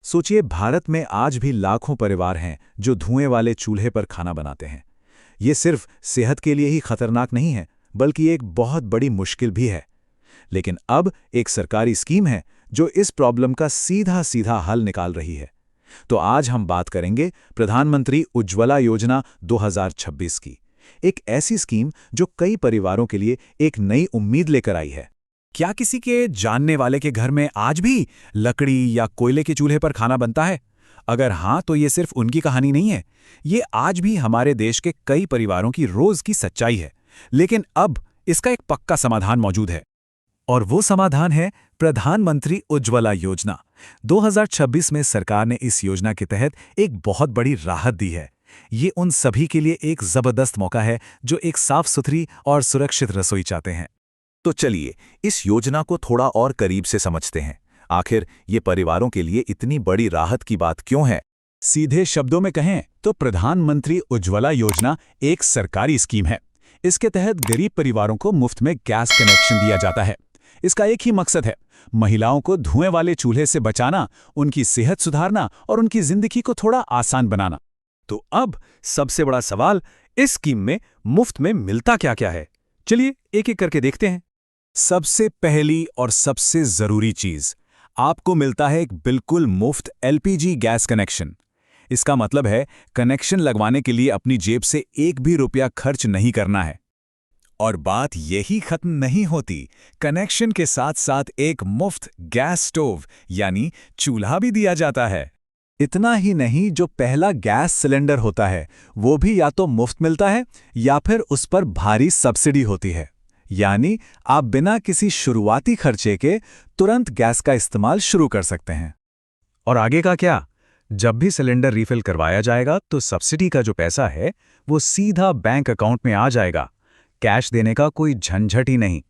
सोचिए, भारत में आज भी लाखों परिवार हैं जो धुएं वाले चूल्हे पर खाना बनाते हैं। ये सिर्फ सेहत के लिए ही खतरनाक नहीं है, बल्कि एक बहुत बड़ी मुश्किल भी है। लेकिन अब एक सरकारी स्कीम है जो इस प्रॉब्लम का सीधा सीधा हल निकाल रही है। तो आज हम बात करेंगे प्रधानमंत्री उज्ज्वला योजना 2026 की। एक ऐसी स्कीम जो कई परिवारों के लिए एक नई उम्मीद लेकर आई है। क्या किसी के जानने वाले के घर में आज भी लकड़ी या कोयले के चूल्हे पर खाना बनता है? अगर हाँ, तो ये सिर्फ उनकी कहानी नहीं है। ये आज भी हमारे देश के कई परिवारों की रोज की सच्चाई है। लेकिन अब इसका एक पक्का समाधान मौजूद है। और वो समाधान है प्रधानमंत्री उज्ज्वला योजना। 2026 में सरकार ने इस योजना के तहत एक बहुत बड़ी राहत दी है। ये उन सभी के लिए एक जबरदस्त मौका है जो एक साफ सुथरी और सुरक्षित रसोई चाहते हैं। तो चलिए इस योजना को थोड़ा और करीब से समझते हैं। आखिर ये परिवारों के लिए इतनी बड़ी राहत की बात क्यों है? सीधे शब्दों में कहें तो प्रधानमंत्री उज्ज्वला योजना एक सरकारी स्कीम है। इसके तहत गरीब परिवारों को मुफ्त में गैस कनेक्शन दिया जाता है। इसका एक ही मकसद है, महिलाओं को धुएं वाले चूल्हे से बचाना, उनकी सेहत सुधारना और उनकी जिंदगी को थोड़ा आसान बनाना। तो अब सबसे बड़ा सवाल, इस स्कीम में मुफ्त में मिलता क्या क्या है? चलिए एक एक करके देखते हैं। सबसे पहली और सबसे जरूरी चीज, आपको मिलता है एक बिल्कुल मुफ्त एलपीजी गैस कनेक्शन। इसका मतलब है कनेक्शन लगवाने के लिए अपनी जेब से एक भी रुपया खर्च नहीं करना है। और बात यही खत्म नहीं होती, कनेक्शन के साथ साथ एक मुफ्त गैस स्टोव यानी चूल्हा भी दिया जाता है। इतना ही नहीं, जो पहला गैस सिलेंडर होता है वो भी या तो मुफ्त मिलता है या फिर उस पर भारी सब्सिडी होती है। यानी आप बिना किसी शुरुआती खर्चे के तुरंत गैस का इस्तेमाल शुरू कर सकते हैं। और आगे का क्या? जब भी सिलेंडर रिफिल करवाया जाएगा तो सब्सिडी का जो पैसा है वो सीधा बैंक अकाउंट में आ जाएगा। कैश देने का कोई झंझट ही नहीं।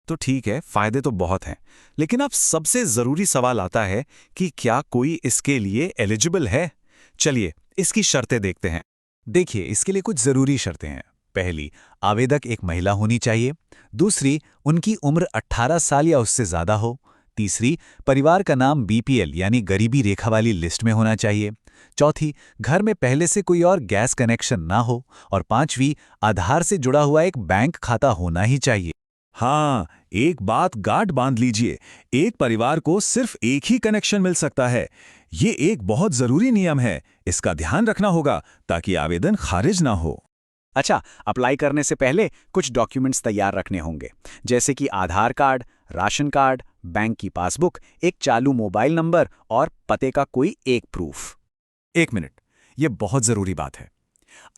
तो ठीक है, फायदे तो बहुत हैं, लेकिन अब सबसे जरूरी सवाल आता है कि क्या कोई इसके लिए एलिजिबल है? चलिए इसकी शर्तें देखते हैं। देखिए, इसके लिए कुछ जरूरी शर्तें हैं। पहली, आवेदक एक महिला होनी चाहिए। दूसरी, उनकी उम्र 18 साल या उससे ज्यादा हो। तीसरी, परिवार का नाम बीपीएल यानी गरीबी रेखा वाली लिस्ट में होना चाहिए। चौथी, घर में पहले से कोई और गैस कनेक्शन ना हो। और पांचवी, आधार से जुड़ा हुआ एक बैंक खाता होना ही चाहिए। हाँ, एक बात गांठ बांध लीजिए, एक परिवार को सिर्फ एक ही कनेक्शन मिल सकता है। ये एक बहुत जरूरी नियम है, इसका ध्यान रखना होगा ताकि आवेदन खारिज ना हो। अच्छा, अप्लाई करने से पहले कुछ डॉक्यूमेंट्स तैयार रखने होंगे, जैसे कि आधार कार्ड, राशन कार्ड, बैंक की पासबुक, एक चालू मोबाइल नंबर और पते का कोई एक प्रूफ। एक मिनट, यह बहुत जरूरी बात है।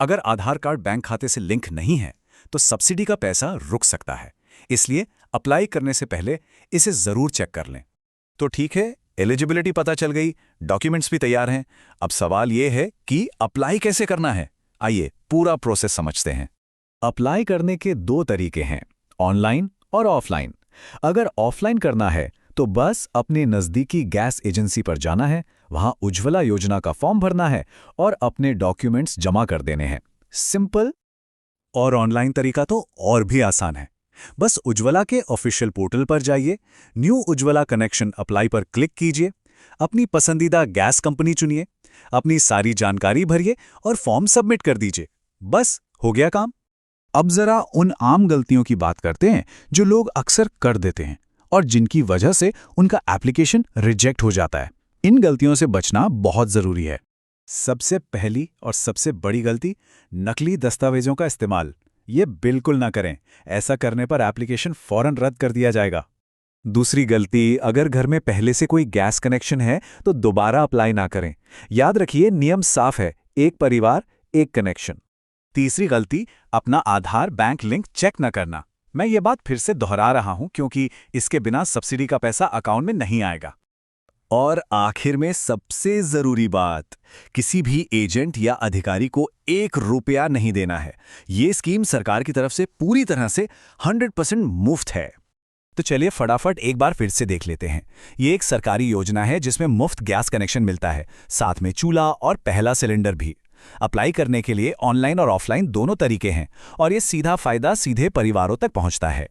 अगर आधार कार्ड बैंक खाते से लिंक नहीं है तो सब्सिडी का पैसा रुक सकता है। इसलिए अप्लाई करने से पहले इसे जरूर चेक कर लें। तो ठीक है, एलिजिबिलिटी पता चल गई, डॉक्यूमेंट्स भी तैयार हैं। अब सवाल यह है कि अप्लाई कैसे करना है। आइए पूरा प्रोसेस समझते हैं। अप्लाई करने के दो तरीके हैं, ऑनलाइन और ऑफलाइन। अगर ऑफलाइन करना है तो बस अपने नज़दीकी गैस एजेंसी पर जाना है, वहां उज्ज्वला योजना का फॉर्म भरना है और अपने डॉक्यूमेंट्स जमा कर देने हैं। सिंपल। और ऑनलाइन तरीका तो और भी आसान है। बस उज्ज्वला के ऑफिशियल पोर्टल पर जाइए, न्यू उज्ज्वला कनेक्शन अप्लाई पर क्लिक कीजिए, अपनी पसंदीदा गैस कंपनी चुनिए, अपनी सारी जानकारी भरिए और फॉर्म सबमिट कर दीजिए। बस हो गया काम। अब जरा उन आम गलतियों की बात करते हैं जो लोग अक्सर कर देते हैं और जिनकी वजह से उनका एप्लीकेशन रिजेक्ट हो जाता है। इन गलतियों से बचना बहुत जरूरी है। सबसे पहली और सबसे बड़ी गलती, नकली दस्तावेजों का इस्तेमाल। ये बिल्कुल ना करें, ऐसा करने पर एप्लीकेशन फौरन रद्द कर दिया जाएगा। दूसरी गलती, अगर घर में पहले से कोई गैस कनेक्शन है तो दोबारा अप्लाई ना करें। याद रखिए, नियम साफ है, एक परिवार एक कनेक्शन। तीसरी गलती, अपना आधार बैंक लिंक चेक न करना। मैं ये बात फिर से दोहरा रहा हूं क्योंकि इसके बिना सब्सिडी का पैसा अकाउंट में नहीं आएगा। और आखिर में सबसे जरूरी बात, किसी भी एजेंट या अधिकारी को 1 रुपया नहीं देना है। ये स्कीम सरकार की तरफ से पूरी तरह से 100% मुफ्त है। तो चलिए फटाफट एक बार फिर से देख लेते हैं। ये एक सरकारी योजना है जिसमें मुफ्त गैस कनेक्शन मिलता है, साथ में चूल्हा और पहला सिलेंडर भी। अप्लाई करने के लिए ऑनलाइन और ऑफलाइन दोनों तरीके हैं और ये सीधा फायदा सीधे परिवारों तक पहुंचता है।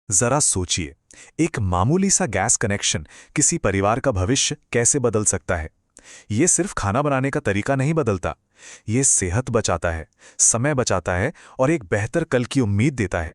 जरा सोचिए, एक मामूली सा गैस कनेक्शन किसी परिवार का भविष्य कैसे बदल सकता है। ये सिर्फ खाना बनाने का तरीका नहीं बदलता, ये सेहत बचाता है, समय बचाता है और एक बेहतर कल की उम्मीद देता है।